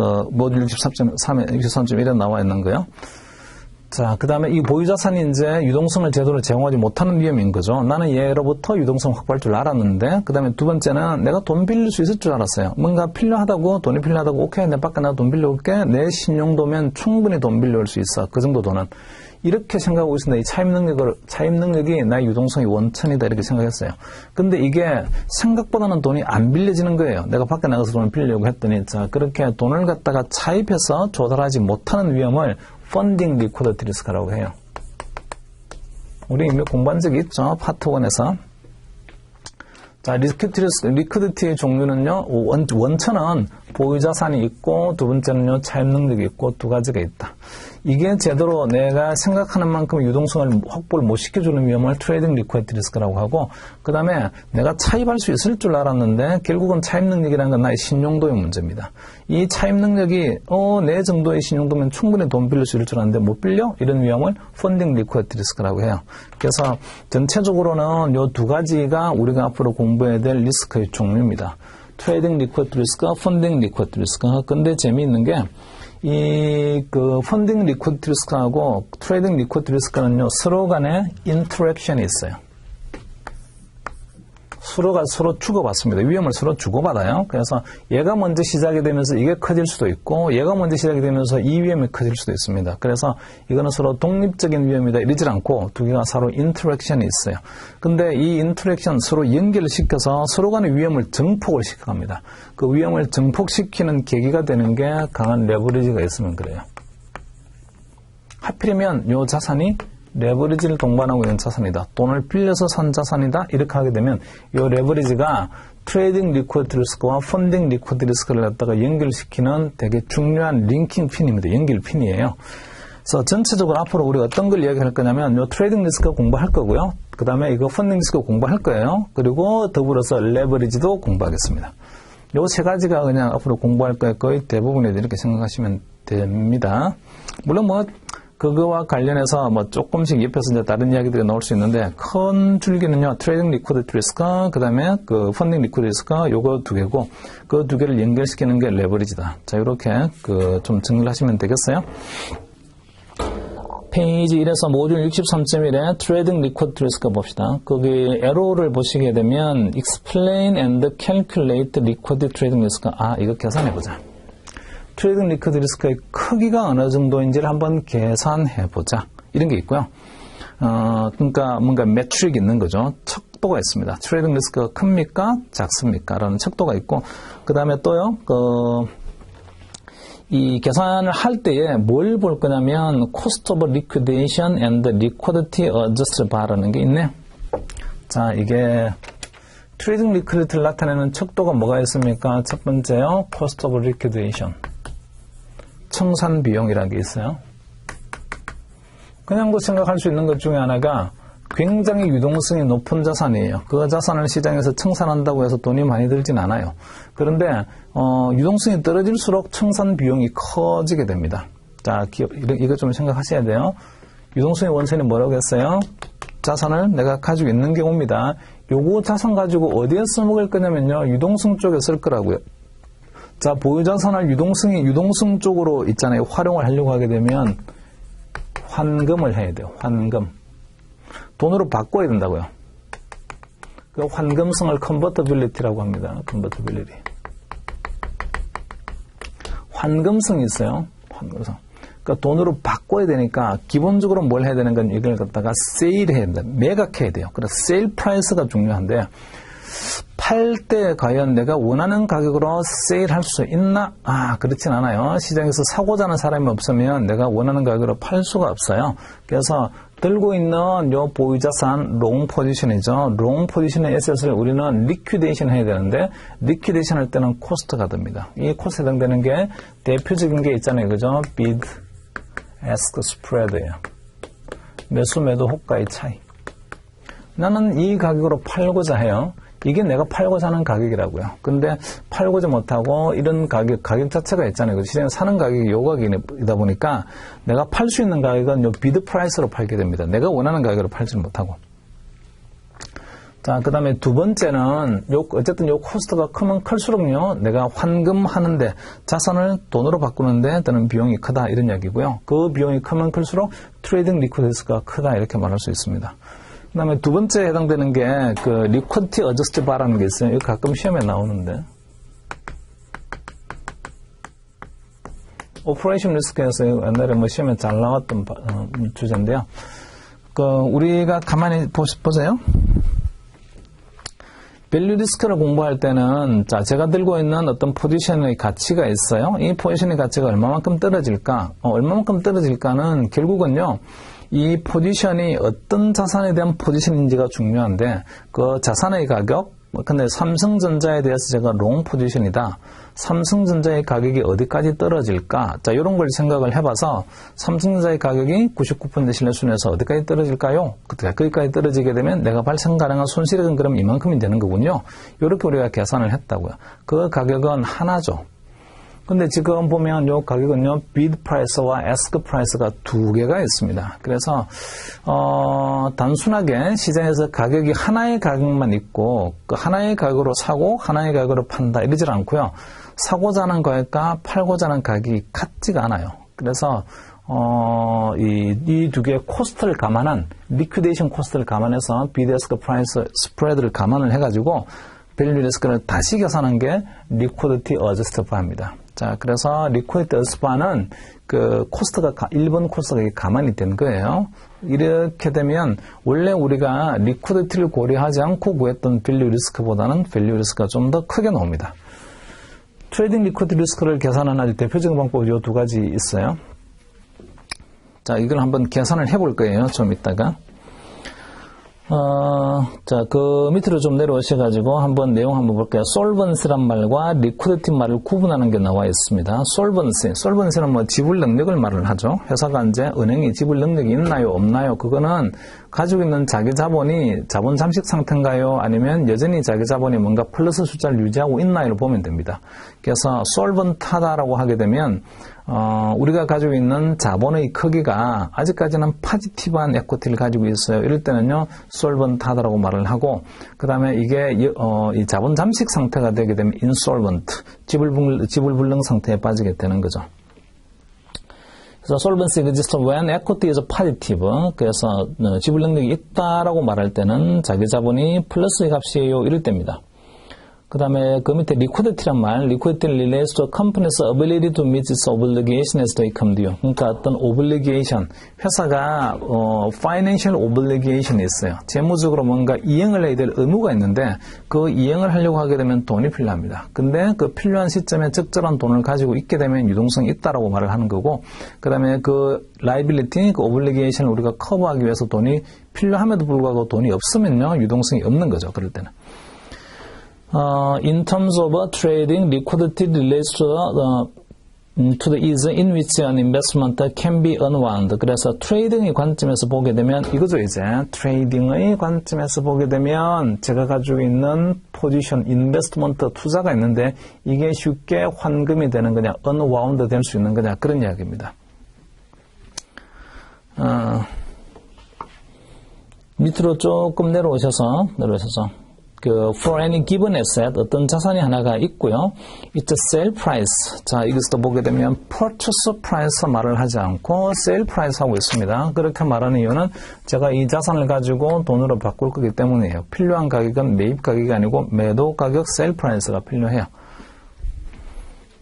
그 모듈 63.1에 나와 있는 거요. 자, 그 다음에 이 보유자산이 이제 유동성을 제대로 제공하지 못하는 위험인 거죠. 나는 얘로부터 유동성 확보할 줄 알았는데, 그 다음에 두 번째는 내가 돈 빌릴 수 있을 줄 알았어요. 뭔가 필요하다고, 돈이 필요하다고, 오케이, 내 밖에 나가 돈 빌려올게. 내 신용도면 충분히 돈 빌려올 수 있어. 그 정도 돈은. 이렇게 생각하고 있습니다. 이 차입 능력이 나의 유동성의 원천이다. 이렇게 생각했어요. 근데 이게 생각보다는 돈이 안 빌려지는 거예요. 내가 밖에 나가서 돈을 빌려고 했더니, 자, 그렇게 돈을 갖다가 차입해서 조달하지 못하는 위험을 펀딩 리퀴디티 리스크라고 해요. 우리 이미 공부한 적이 있죠. 파트 1에서. 자, 리퀴디티의 종류는요, 원천은 보유자산이 있고, 두 번째는요, 차입 능력이 있고, 두 가지가 있다. 이게 제대로 내가 생각하는 만큼 유동성을 확보를 못 시켜주는 위험을 트레이딩 리퀴디티 리스크라고 하고, 그 다음에 내가 차입할 수 있을 줄 알았는데 결국은 차입 능력이라는 건 나의 신용도의 문제입니다. 이 차입 능력이 내 정도의 신용도면 충분히 돈 빌릴 수 있을 줄 알았는데 못 빌려? 이런 위험을 펀딩 리퀴디티 리스크라고 해요. 그래서 전체적으로는 이 두 가지가 우리가 앞으로 공부해야 될 리스크의 종류입니다. 트레이딩 리퀴디티 리스크, 펀딩 리퀴디티 리스크. 근데 재미있는 게 펀딩 리퀴디티 리스크하고 트레이딩 리퀴디티 리스크는요, 서로 간에 인터랙션이 있어요. 서로가 서로 주고받습니다. 위험을 서로 주고받아요. 그래서 얘가 먼저 시작이 되면서 이게 커질 수도 있고, 얘가 먼저 시작이 되면서 이 위험이 커질 수도 있습니다. 그래서 이거는 서로 독립적인 위험이다 이러질 않고 두 개가 서로 인터랙션이 있어요. 근데 이 인터랙션 서로 연결을 시켜서 서로 간의 위험을 증폭을 시켜갑니다. 그 위험을 증폭시키는 계기가 되는 게 강한 레버리지가 있으면 그래요. 하필이면 이 자산이 레버리지를 동반하고 있는 자산이다. 돈을 빌려서 산 자산이다. 이렇게 하게 되면 이 레버리지가 트레이딩 리퀴디티 리스크와 펀딩 리퀴디티 리스크를 갖다가 연결시키는 되게 중요한 링킹 핀입니다. 연결 핀이에요. 그래서 전체적으로 앞으로 우리가 어떤 걸 이야기할 거냐면 이 트레이딩 리스크 공부할 거고요. 그 다음에 이거 펀딩 리스크 공부할 거예요. 그리고 더불어서 레버리지도 공부하겠습니다. 이 세 가지가 그냥 앞으로 공부할 거예요. 거의 대부분에 이렇게 생각하시면 됩니다. 물론 그거와 관련해서 조금씩 옆에서 이제 다른 이야기들이 나올 수 있는데, 큰 줄기는요, 트레이딩 리퀴디티 리스크, 그 다음에 펀딩 리퀴디티 리스크, 요거 두 개고, 그 두 개를 연결시키는 게 레버리지다. 자, 이렇게 좀 정리를 하시면 되겠어요. 페이지 1에서 모듈 63.1에 트레이딩 리퀴디티 리스크 봅시다. 거기 에로를 보시게 되면 explain and calculate liquidity trading risk. 이거 계산해보자. 트레이딩 리퀴디티 리스크의 크기가 어느 정도인지를 한번 계산해보자. 이런 게 있고요. 그러니까 뭔가 매트릭이 있는 거죠. 척도가 있습니다. 트레이딩 리스크가 큽니까? 작습니까? 라는 척도가 있고, 그 다음에 또요, 이 계산을 할 때에 뭘 볼 거냐면, cost of liquidation and liquidity adjusted bar라는 게 있네. 자, 이게 트레이딩 리퀴디티를 나타내는 척도가 뭐가 있습니까? 첫 번째요, cost of liquidation. 청산 비용이라는 게 있어요. 그냥 생각할 수 있는 것 중에 하나가 굉장히 유동성이 높은 자산이에요. 그 자산을 시장에서 청산한다고 해서 돈이 많이 들진 않아요. 그런데 유동성이 떨어질수록 청산 비용이 커지게 됩니다. 자, 이거 좀 생각하셔야 돼요. 유동성의 원천이 뭐라고 했어요? 자산을 내가 가지고 있는 경우입니다. 요거 자산 가지고 어디에 써먹을 거냐면요, 유동성 쪽에 쓸 거라고요. 자, 보유자산을 유동성 쪽으로 있잖아요. 활용을 하려고 하게 되면 환금을 해야 돼요. 환금. 돈으로 바꿔야 된다고요. 그 환금성을 컨버터빌리티라고 합니다. 컨버터빌리티. 환금성이 있어요. 환금성. 그러니까 돈으로 바꿔야 되니까 기본적으로 뭘 해야 되는 건 이걸 갖다가 세일해야 된다. 매각해야 돼요. 그래서 세일 프라이스가 중요한데, 팔 때 과연 내가 원하는 가격으로 세일할 수 있나? 그렇진 않아요. 시장에서 사고자 하는 사람이 없으면 내가 원하는 가격으로 팔 수가 없어요. 그래서 들고 있는 요 보유자산 롱 포지션이죠. 롱 포지션의 에셋을 우리는 리퀴데이션 해야 되는데, 리퀴데이션 할 때는 코스트가 듭니다. 이 코스트에 해당되는 게 대표적인 게 있잖아요. 그죠? bid, ask spread예요. 매수 매도 호가의 차이. 나는 이 가격으로 팔고자 해요. 이게 내가 팔고자 하는 가격이라고요. 근데 팔고자 못하고 이런 가격 자체가 있잖아요. 시장에 사는 가격이 요 가격이다 보니까 내가 팔 수 있는 가격은 요 비드 프라이스로 팔게 됩니다. 내가 원하는 가격으로 팔지 못하고. 자, 그 다음에 두 번째는, 어쨌든 요 코스트가 크면 클수록요, 내가 환금하는데, 자산을 돈으로 바꾸는데 드는 비용이 크다, 이런 이야기고요. 그 비용이 크면 클수록 트레이딩 리퀴디티가 크다, 이렇게 말할 수 있습니다. 그 다음에 두 번째에 해당되는 게, 리퀴디티 어저스트 바라는 게 있어요. 이거 가끔 시험에 나오는데. 오퍼레이션 리스크에서 옛날에 시험에 잘 나왔던 주제인데요. 우리가 가만히 보세요. 밸류 리스크를 공부할 때는, 자, 제가 들고 있는 어떤 포지션의 가치가 있어요. 이 포지션의 가치가 얼마만큼 떨어질까? 얼마만큼 떨어질까는 결국은요, 이 포지션이 어떤 자산에 대한 포지션인지가 중요한데, 그 자산의 가격, 근데 삼성전자에 대해서 제가 롱 포지션이다. 삼성전자의 가격이 어디까지 떨어질까? 자, 이런 걸 생각을 해봐서 삼성전자의 가격이 99% 신뢰순에서 어디까지 떨어질까요? 거기까지 떨어지게 되면 내가 발생 가능한 손실액은 그럼 이만큼이 되는 거군요. 이렇게 우리가 계산을 했다고요. 그 가격은 하나죠. 근데 지금 보면 요 가격은요, bid price와 ask price가 두 개가 있습니다. 그래서, 단순하게 시장에서 가격이 하나의 가격만 있고, 그 하나의 가격으로 사고, 하나의 가격으로 판다, 이러질 않고요. 사고자 하는 가격과 팔고자 하는 가격이 같지가 않아요. 그래서, 이 두 개의 코스트를 감안한, 리퀴데이션 코스트를 감안해서 bid ask price 스프레드를 감안을 해가지고, 밸류 리스크를 다시 계산한 게 리퀴디티 어저스트 바입니다. 자, 그래서 리퀴디티 어저스트 바는 그 코스트가 1번 코스트가 가만히 된 거예요. 이렇게 되면 원래 우리가 리퀴디티를 고려하지 않고 구했던 밸류 리스크보다는 밸류 리스크가 좀 더 크게 나옵니다. 트레이딩 리퀴디티 리스크를 계산하는 아주 대표적인 방법이 이 두 가지 있어요. 자, 이걸 한번 계산을 해볼 거예요. 좀 이따가. 자, 그 밑으로 좀 내려오셔가지고 한번 내용 한번 볼게요. solvency란 말과 liquidity 말을 구분하는 게 나와 있습니다. solvency는 뭐 지불 능력을 말을 하죠. 회사가 이제 은행이 지불 능력이 있나요, 없나요? 그거는 가지고 있는 자기 자본이 자본 잠식 상태인가요? 아니면 여전히 자기 자본이 뭔가 플러스 숫자를 유지하고 있나요를 보면 됩니다. 그래서 solvent하다라고 하게 되면 우리가 가지고 있는 자본의 크기가 아직까지는 파지티브한 에코티를 가지고 있어요. 이럴 때는요, solvent하다라고 말을 하고, 그 다음에 이게 이 자본 잠식 상태가 되게 되면 insolvent, 지불불능 상태에 빠지게 되는 거죠. 그래서 solvency exists when equity is positive. 그래서 지불 능력이 있다라고 말할 때는 자기 자본이 플러스의 값이에요. 이럴 때입니다. 그 다음에 그 밑에 liquidity란 말, liquidity relates to a company's ability to meet its obligation as they come due. 그러니까 어떤 obligation, 회사가 financial obligation이 있어요. 재무적으로 뭔가 이행을 해야 될 의무가 있는데 그 이행을 하려고 하게 되면 돈이 필요합니다. 근데 그 필요한 시점에 적절한 돈을 가지고 있게 되면 유동성이 있다라고 말을 하는 거고, 그 다음에 그 liability, 그 obligation을 우리가 커버하기 위해서 돈이 필요함에도 불구하고 돈이 없으면요, 유동성이 없는 거죠. 그럴 때는. In terms of trading, liquidity relates to the ease in which an investment can be unwound. 그래서 트레이딩의 관점에서 보게 되면 이거죠. 이제 트레이딩의 관점에서 보게 되면 제가 가지고 있는 포지션, 인베스트먼트 투자가 있는데 이게 쉽게 환금이 되는 거냐, unwound 될 수 있는 거냐, 그런 이야기입니다. 밑으로 조금 내려오셔서 for any given asset, 어떤 자산이 하나가 있고요. It's a sale price. 자, 여기서도 보게 되면 purchase price 말을 하지 않고 sale price 하고 있습니다. 그렇게 말하는 이유는 제가 이 자산을 가지고 돈으로 바꿀 거기 때문이에요. 필요한 가격은 매입 가격이 아니고 매도 가격 sale price가 필요해요.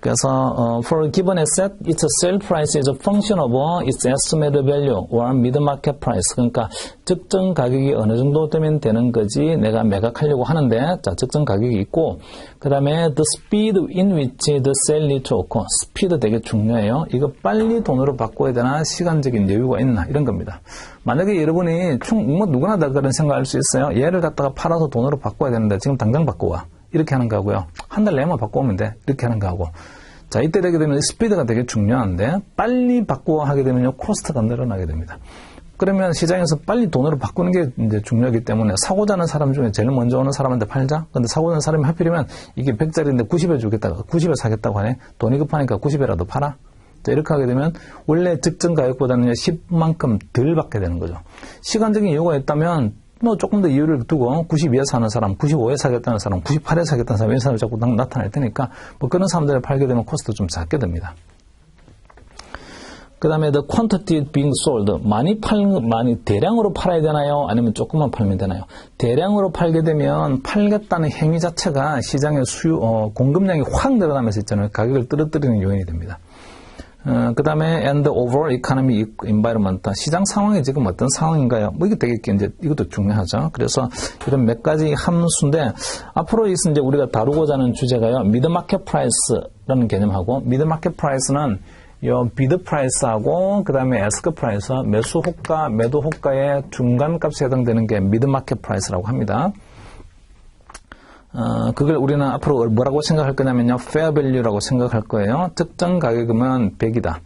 그래서 for a given asset, its sale price is a function of its estimated value or mid-market price. 그러니까 적정 가격이 어느 정도 되면 되는 거지 내가 매각하려고 하는데, 자, 적정 가격이 있고, 그 다음에 the speed in which the sale need to occur. 스피드 되게 중요해요. 이거 빨리 돈으로 바꿔야 되나, 시간적인 여유가 있나, 이런 겁니다. 만약에 여러분이 누구나 다 그런 생각할 수 있어요. 얘를 갖다가 팔아서 돈으로 바꿔야 되는데 지금 당장 바꿔와. 이렇게 하는 거고요. 한 달 내만 바꿔오면 돼. 이렇게 하는 거하고. 자, 이때 되게 되면 스피드가 되게 중요한데 빨리 바꾸어 하게 되면요, 코스트가 늘어나게 됩니다. 그러면 시장에서 빨리 돈으로 바꾸는 게 이제 중요하기 때문에 사고자 하는 사람 중에 제일 먼저 오는 사람한테 팔자. 근데 사고자 하는 사람이 하필이면 이게 100짜리인데 90에 주겠다고, 90에 사겠다고 하네. 돈이 급하니까 90에라도 팔아. 자, 이렇게 하게 되면 원래 적정 가격보다는 10만큼 덜 받게 되는 거죠. 시간적인 이유가 있다면 뭐 조금 더 이유를 두고 92에 사는 사람, 95에 사겠다는 사람, 98에 사겠다는 사람 이런 사람이 자꾸 나타날 테니까 뭐 그런 사람들을 팔게 되면 코스트 좀 작게 됩니다. 그 다음에 the quantity being sold. 많이 대량으로 팔아야 되나요? 아니면 조금만 팔면 되나요? 대량으로 팔게 되면 팔겠다는 행위 자체가 시장의 공급량이 확 늘어나면서 있잖아요. 가격을 떨어뜨리는 요인이 됩니다. 그 다음에 and the overall economy environment. 시장 상황이 지금 어떤 상황인가요? 뭐 이게 되게 이제 이것도 중요하죠. 그래서 이런 몇 가지 함수인데 앞으로 이제 우리가 다루고자 하는 주제가요. mid market price라는 개념하고 mid market price는 요 비드 프라이스하고 그 다음에 에스크 프라이스, 매수 호가, 매도 호가의 중간값에 해당되는 게 미드 마켓 프라이스라고 합니다. 그걸 우리는 앞으로 뭐라고 생각할 거냐면요. fair value라고 생각할 거예요. 특정 가격이면 100이다.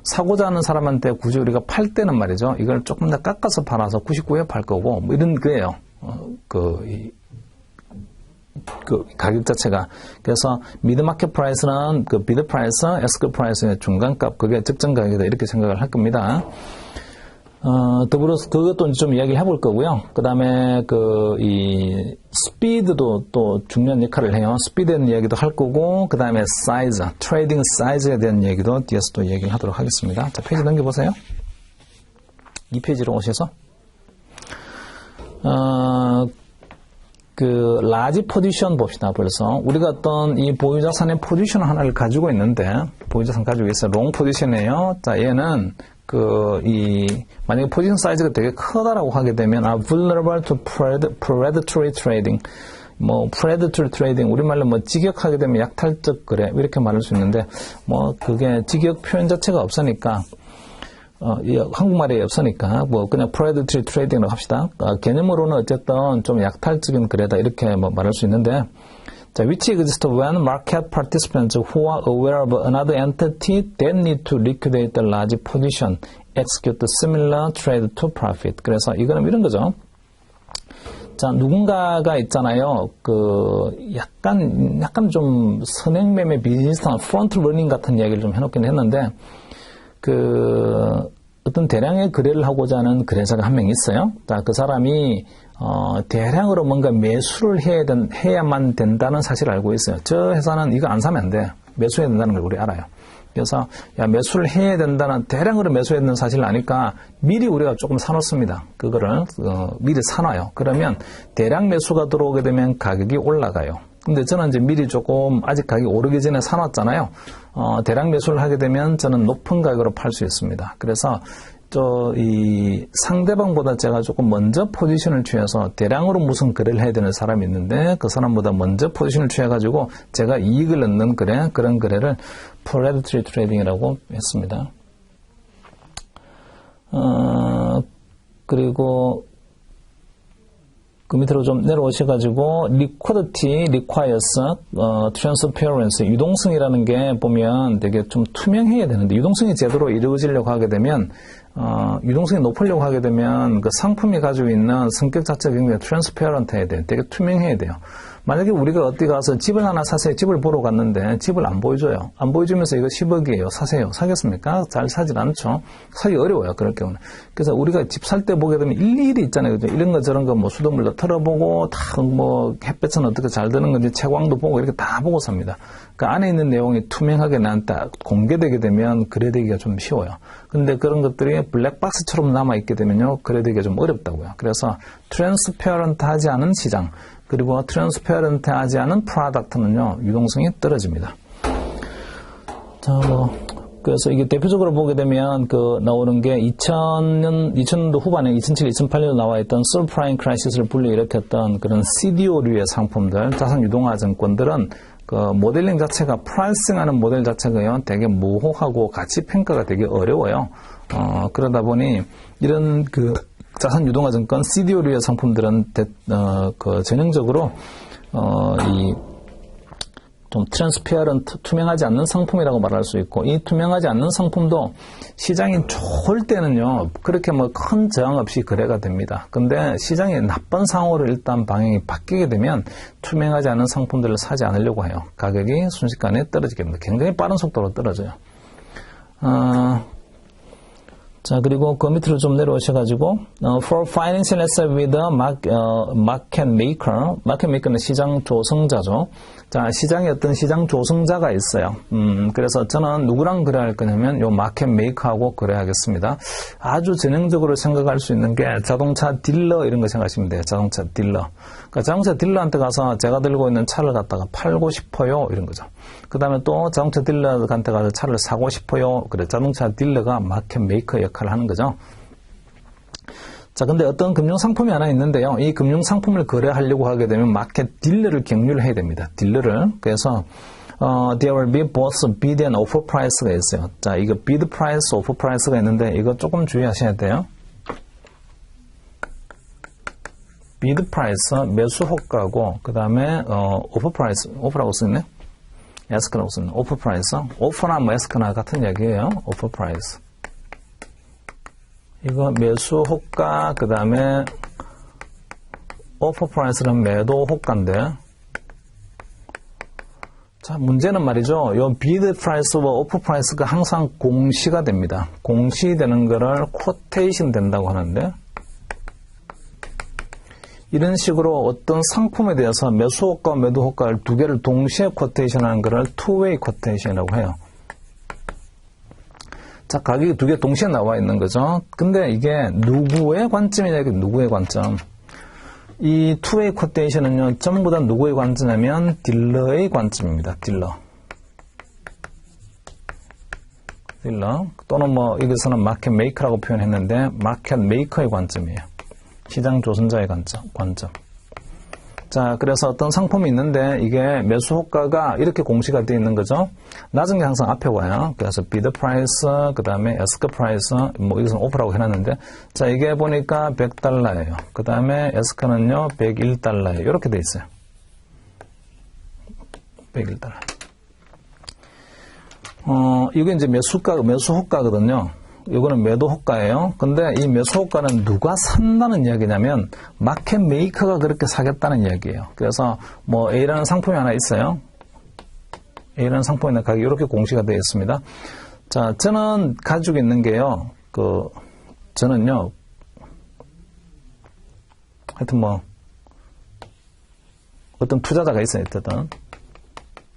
사고자 하는 사람한테 굳이 우리가 팔 때는 말이죠. 이걸 조금 더 깎아서 팔아서 99에 팔 거고 뭐 이런 거예요. 그 가격 자체가. 그래서 미드 마켓 프라이스는 그 비드 프라이스, 에스크 프라이스의 중간값, 그게 적정 가격이다 이렇게 생각을 할 겁니다. 더불어서 그것도 좀 이야기 해볼 거고요. 그 다음에 이 스피드도 또 중요한 역할을 해요. 스피드에 대한 이야기도 할 거고, 그 다음에 사이즈, 트레이딩 사이즈에 대한 얘기도 뒤에서 또 얘기를 하도록 하겠습니다. 자, 페이지 넘겨보세요. 이 페이지로 오셔서. 라지 포지션 봅시다. 벌써 우리가 어떤 이 보유자산의 포지션 하나를 가지고 있는데 보유자산 가지고 있어요. 롱 포지션이에요. 자, 얘는 만약에 포지션 사이즈가 되게 크다라고 하게 되면 vulnerable to predatory trading. 뭐 predatory trading 우리말로 뭐 직역하게 되면 약탈적 거래 이렇게 말할 수 있는데 뭐 그게 직역 표현 자체가 없으니까 한국말이 없으니까 뭐 그냥 predatory trading으로 합시다. 개념으로는 어쨌든 좀 약탈적인 거래다 이렇게 뭐 말할 수 있는데 자, which exists when market participants who are aware of another entity that need to liquidate the large position execute similar trade to profit. 그래서 이거는 이런 거죠. 자, 누군가가 있잖아요. 약간 좀 선행매매 비슷한 프론트 러닝 같은 이야기를 좀 해놓긴 했는데 어떤 대량의 거래를 하고자 하는 거래자가 한 명 있어요. 자, 그 사람이, 대량으로 뭔가 매수를 해야만 된다는 사실을 알고 있어요. 저 회사는 이거 안 사면 안 돼. 매수해야 된다는 걸 우리 알아요. 그래서, 매수를 해야 된다는, 대량으로 매수해야 되는 사실을 아니까 미리 우리가 조금 사놓습니다. 그거를, 미리 사놔요. 그러면 대량 매수가 들어오게 되면 가격이 올라가요. 근데 저는 이제 미리 조금 아직 가격이 오르기 전에 사놨잖아요. 대량 매수를 하게 되면 저는 높은 가격으로 팔 수 있습니다. 그래서 이 상대방보다 제가 조금 먼저 포지션을 취해서 대량으로 무슨 거래를 해야 되는 사람이 있는데 그 사람보다 먼저 포지션을 취해가지고 제가 이익을 얻는 거래, 그런 거래를 predatory trading이라고 했습니다. 그리고 그 밑으로 좀 내려오셔가지고 liquidity requires transparency 유동성이라는 게 보면 되게 좀 투명해야 되는데 유동성이 제대로 이루어지려고 하게 되면 유동성이 높으려고 하게 되면 그 상품이 가지고 있는 성격 자체가 굉장히 transparent 해야 돼요. 되게 투명해야 돼요. 만약에 우리가 어디 가서 집을 하나 사세요. 집을 보러 갔는데 집을 안 보여줘요. 안 보여주면서 이거 10억이에요. 사세요. 사겠습니까? 잘 사질 않죠. 사기 어려워요. 그럴 경우는. 그래서 우리가 집 살 때 보게 되면 일일이 있잖아요. 그죠? 이런 거 저런 거 뭐 수돗물도 털어보고 다 뭐 햇볕은 어떻게 잘 드는 건지 채광도 보고 이렇게 다 보고 삽니다. 그 안에 있는 내용이 투명하게 나한테 공개되게 되면 거래되기가 좀 쉬워요. 근데 그런 것들이 블랙박스처럼 남아있게 되면요. 거래되기가 좀 어렵다고요. 그래서 트랜스페어런트하지 않은 시장 그리고 트랜스페어런트하지 않은 프로덕트는요. 유동성이 떨어집니다. 자, 그래서 이게 대표적으로 보게 되면 나오는 게 2000년도 후반에 2007, 2008년도 나와 있던 서브프라임 크라이시스를 불러일으켰던 그런 CDO류의 상품들, 자산 유동화 증권들은 그 모델링 자체가 프라이싱하는 모델 자체가요. 되게 모호하고 가치 평가가 되게 어려워요. 그러다 보니 이런 자산 유동화 증권 CDO류의 상품들은 전형적으로 좀 트랜스페어런트 투명하지 않는 상품이라고 말할 수 있고 이 투명하지 않는 상품도 시장이 좋을 때는요 그렇게 뭐 큰 저항 없이 거래가 됩니다. 근데 시장이 나쁜 상황으로 일단 방향이 바뀌게 되면 투명하지 않은 상품들을 사지 않으려고 해요. 가격이 순식간에 떨어지게 됩니다. 굉장히 빠른 속도로 떨어져요. 자, 그리고 그 밑으로 좀 내려오셔가지고, for financial asset with a market maker. market maker는 시장 조성자죠. 자, 시장에 어떤 시장 조성자가 있어요. 그래서 저는 누구랑 거래할 거냐면, 요 마켓 메이커하고 거래하겠습니다. 아주 전형적으로 생각할 수 있는 게 자동차 딜러 이런 거 생각하시면 돼요. 자동차 딜러. 그러니까 자동차 딜러한테 가서 제가 들고 있는 차를 갖다가 팔고 싶어요. 이런 거죠. 그 다음에 또 자동차 딜러한테 가서 차를 사고 싶어요. 그래, 자동차 딜러가 마켓 메이커 역할을 하는 거죠. 자, 근데 어떤 금융상품이 하나 있는데요. 이 금융상품을 거래하려고 하게 되면 마켓 딜러를 경유를 해야 됩니다. 딜러를. 그래서, there will be both bid and offer price가 있어요. 자, 이거 bid price, offer price가 있는데 이거 조금 주의하셔야 돼요. bid price, 매수 호가고, 그 다음에, offer price, offer라고 쓰네? 에스크라고 쓰는 offer price. offer나 뭐 에스크나 같은 얘기예요. offer price. 이거 매수 호가, 그 다음에 offer price는 매도 호가인데, 자, 문제는 말이죠. 요 bid price와 offer price가 항상 공시가 됩니다. 공시되는 거를 quotation 된다고 하는데, 이런 식으로 어떤 상품에 대해서 매수 호가와 매도 호가를 두 개를 동시에 quotation 하는 거를 two-way quotation이라고 해요. 자, 가격이 두 개 동시에 나와 있는 거죠. 근데 이게 누구의 관점이냐, 누구의 관점. 이 two-way quotation은요, 전부 다 누구의 관점이냐면 딜러의 관점입니다. 딜러. 또는 뭐 여기서는 마켓 메이커라고 표현했는데 마켓 메이커의 관점이에요. 시장 조선자의 관점. 자, 그래서 어떤 상품이 있는데 이게 매수 호가가 이렇게 공시가 되어 있는 거죠. 낮은 게 항상 앞에 와요. 그래서 bid price, 그 다음에 ask price, 뭐 이것은 offer라고 해놨는데, 자, 이게 보니까 $100예요. 그 다음에 ask는요, $101예요. 이렇게 돼 있어요. $101. 이게 이제 매수 호가거든요. 이거는 매도 호가예요. 근데 이 매수 호가는 누가 산다는 이야기냐면 마켓 메이커가 그렇게 사겠다는 이야기예요. 그래서 뭐 A라는 상품이 하나 있어요. A라는 상품에 있는 가격이 이렇게 공시가 되어 있습니다. 자, 저는 가지고 있는 게요. 저는요. 하여튼 뭐 어떤 투자자가 있어요. 어쨌든.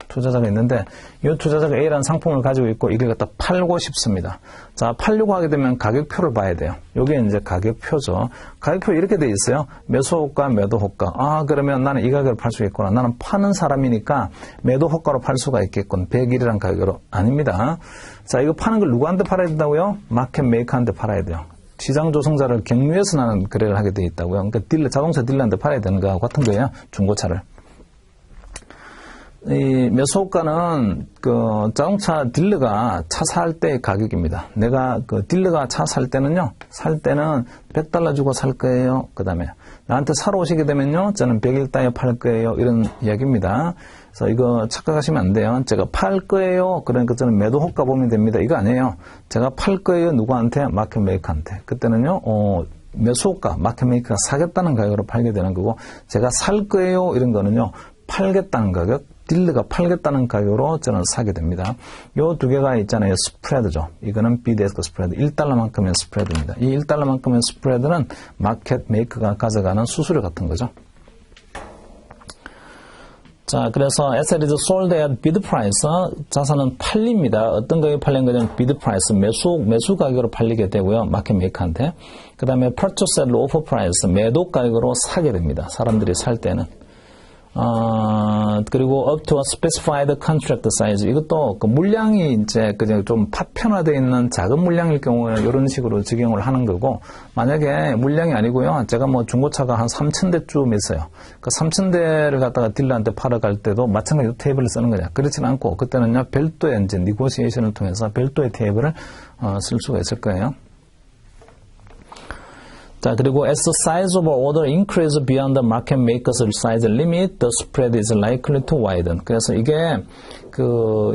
투자자가 있는데 이 투자자가 A라는 상품을 가지고 있고 이걸 갖다 팔고 싶습니다. 자, 팔려고 하게 되면 가격표를 봐야 돼요. 이게 이제 가격표죠. 가격표 이렇게 돼 있어요. 매수 호가, 매도 호가. 아, 그러면 나는 이 가격으로 팔 수 있구나. 나는 파는 사람이니까 매도 호가로 팔 수가 있겠군. 101이라는 가격으로. 아닙니다. 자, 이거 파는 걸 누구한테 팔아야 된다고요? 마켓 메이커한테 팔아야 돼요. 시장 조성자를 경유해서 나는 거래를 하게 돼 있다고요. 그러니까 자동차 딜러한테 팔아야 되는 거하고 같은 거예요. 중고차를. 이 매수 호가는 자동차 딜러가 차 살 때의 가격입니다. 내가 딜러가 차 살 때는요, 살 때는 $100 주고 살 거예요. 그 다음에 나한테 사러 오시게 되면요, 저는 101달러에 팔 거예요. 이런 이야기입니다. 그래서 이거 착각하시면 안 돼요. 제가 팔 거예요. 그러니까 저는 매도 호가 보면 됩니다. 이거 아니에요. 제가 팔 거예요. 누구한테? 마켓 메이커한테. 그때는요, 매수 호가, 마켓 메이커가 사겠다는 가격으로 팔게 되는 거고, 제가 살 거예요. 이런 거는요, 팔겠다는 가격, 딜러가 팔겠다는 가격으로 저는 사게 됩니다. 요 두 개가 있잖아요. 스프레드죠. 이거는 bid-ask 스프레드. $1만큼의 스프레드입니다. 이 $1만큼의 스프레드는 마켓 메이커가 가져가는 수수료 같은 거죠. 자, 그래서 asset is sold at bid price. 자산은 팔립니다. 어떤 가격에 팔린 거냐면 bid price, 매수 가격으로 팔리게 되고요. 마켓 메이커한테. 그 다음에 purchase at offer price, 매도 가격으로 사게 됩니다. 사람들이 살 때는. 그리고 up to a specified contract size. 이것도 물량이 이제 그냥 좀 파편화되어 있는 작은 물량일 경우에는 이런 식으로 적용을 하는 거고, 만약에 물량이 아니고요. 제가 뭐 중고차가 한 3,000대쯤 있어요. 그 3,000대를 갖다가 딜러한테 팔아갈 때도 마찬가지로 테이블을 쓰는 거냐. 그렇지는 않고, 그때는요, 별도의 이제 니고시에이션을 통해서 별도의 테이블을 쓸 수가 있을 거예요. 자, 그리고 as the size of order increase beyond the market maker's size limit, the spread is likely to widen. 그래서 이게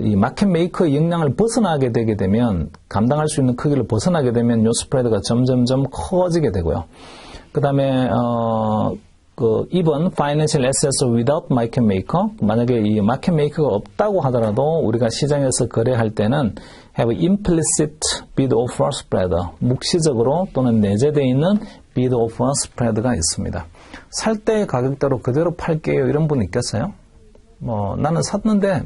이 마켓 메이커의 역량을 벗어나게 되게 되면, 감당할 수 있는 크기를 벗어나게 되면 요 스프레드가 점점점 커지게 되고요. 그 다음에 even financial assets without market maker, 만약에 이 마켓 메이커가 없다고 하더라도 우리가 시장에서 거래할 때는 have implicit bid offer spread, 묵시적으로 또는 내재되어 있는 bid offer spread가 있습니다. 살 때 가격대로 그대로 팔게요 이런 분 있겠어요? 나는 샀는데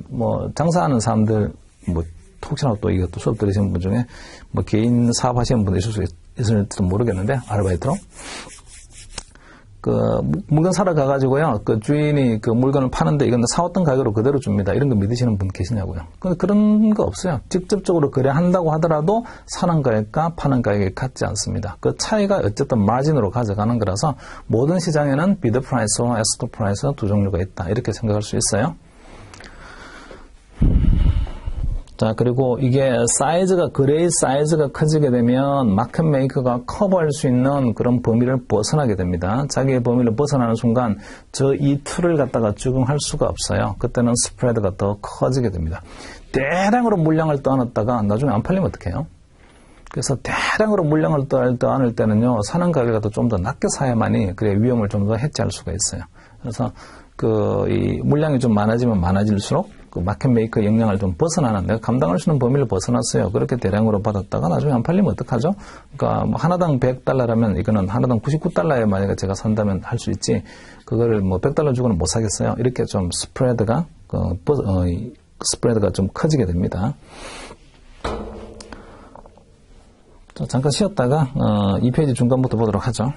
장사하는 사람들 혹시나 또 이것도 수업 들으시는 분 중에 개인 사업 하시는 분도 있을 수 있을지도 모르겠는데 아르바이트로 물건 사러 가가지고요 주인이 물건을 파는데 이건 사왔던 가격으로 그대로 줍니다. 이런 거 믿으시는 분 계시냐고요? 근데 그런 거 없어요. 직접적으로 거래한다고 하더라도 사는 가격과 파는 가격이 같지 않습니다. 그 차이가 어쨌든 마진으로 가져가는 거라서 모든 시장에는 비드 프라이스와 에스크 프라이스 두 종류가 있다. 이렇게 생각할 수 있어요. 자, 그리고 이게 거래의 사이즈가 커지게 되면 마켓 메이커가 커버할 수 있는 그런 범위를 벗어나게 됩니다. 자기의 범위를 벗어나는 순간 이 틀을 갖다가 적용할 수가 없어요. 그때는 스프레드가 더 커지게 됩니다. 대량으로 물량을 떠안았다가 나중에 안 팔리면 어떡해요? 그래서 대량으로 물량을 떠안을 때는요, 사는 가격을 좀 더 낮게 사야만이 그래 위험을 좀 더 해치할 수가 있어요. 그래서 이 물량이 좀 많아지면 많아질수록 마켓 메이커 역량을 좀 벗어나는, 내가 감당할 수 있는 범위를 벗어났어요. 그렇게 대량으로 받았다가 나중에 안 팔리면 어떡하죠? 그러니까 하나당 $100라면 이거는 하나당 $99에 만약에 제가 산다면 할 수 있지, 그거를 $100 주고는 못 사겠어요. 이렇게 좀 스프레드가 좀 커지게 됩니다. 자, 잠깐 쉬었다가 이 페이지 중간부터 보도록 하죠.